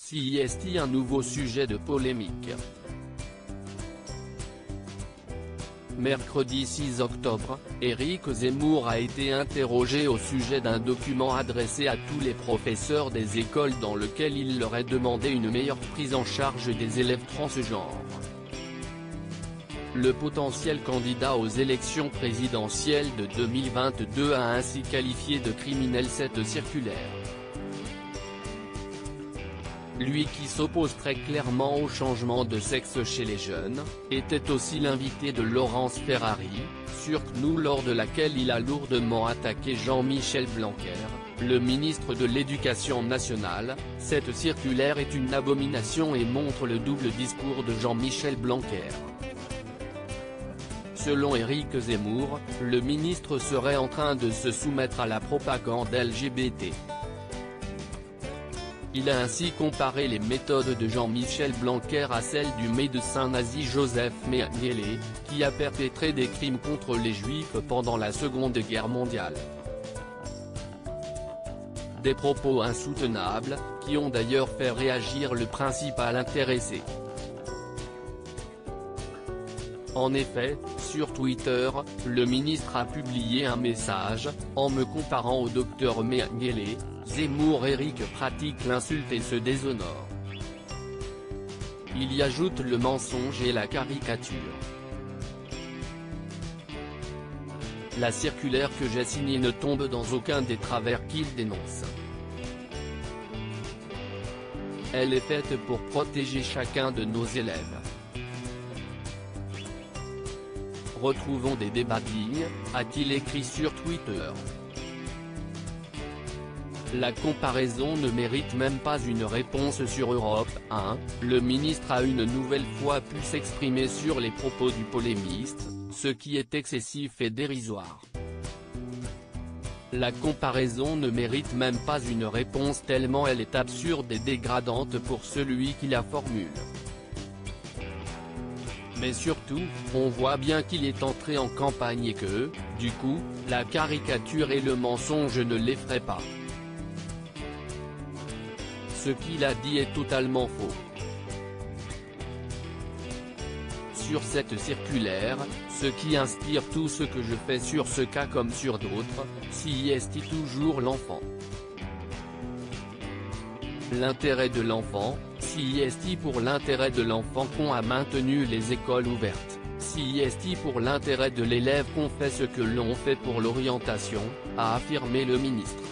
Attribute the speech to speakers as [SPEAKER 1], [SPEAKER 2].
[SPEAKER 1] CIST, un nouveau sujet de polémique. Mercredi 6 octobre, Éric Zemmour a été interrogé au sujet d'un document adressé à tous les professeurs des écoles dans lequel il leur est demandé une meilleure prise en charge des élèves transgenres. Le potentiel candidat aux élections présidentielles de 2022 a ainsi qualifié de criminelle cette circulaire. Lui qui s'oppose très clairement au changement de sexe chez les jeunes, était aussi l'invité de Laurence Ferrari, sur CNews lors de laquelle il a lourdement attaqué Jean-Michel Blanquer, le ministre de l'Éducation nationale. Cette circulaire est une abomination et montre le double discours de Jean-Michel Blanquer. Selon Éric Zemmour, le ministre serait en train de se soumettre à la propagande LGBT. Il a ainsi comparé les méthodes de Jean-Michel Blanquer à celles du médecin nazi Joseph Mengele, qui a perpétré des crimes contre les Juifs pendant la Seconde Guerre mondiale. Des propos insoutenables, qui ont d'ailleurs fait réagir le principal intéressé. En effet, sur Twitter, le ministre a publié un message, en me comparant au docteur Mengele, Zemmour Éric pratique l'insulte et se déshonore. Il y ajoute le mensonge et la caricature. La circulaire que j'ai signée ne tombe dans aucun des travers qu'il dénonce. Elle est faite pour protéger chacun de nos élèves. Retrouvons des débats dignes, a-t-il écrit sur Twitter. La comparaison ne mérite même pas une réponse sur Europe 1, le ministre a une nouvelle fois pu s'exprimer sur les propos du polémiste, ce qui est excessif et dérisoire. La comparaison ne mérite même pas une réponse tellement elle est absurde et dégradante pour celui qui la formule. Mais surtout, on voit bien qu'il est entré en campagne et que, du coup, la caricature et le mensonge ne l'effraient pas. Ce qu'il a dit est totalement faux. Sur cette circulaire, ce qui inspire tout ce que je fais sur ce cas comme sur d'autres, CIST toujours l'enfant. L'intérêt de l'enfant, CIST pour l'intérêt de l'enfant qu'on a maintenu les écoles ouvertes, CIST pour l'intérêt de l'élève qu'on fait ce que l'on fait pour l'orientation, a affirmé le ministre.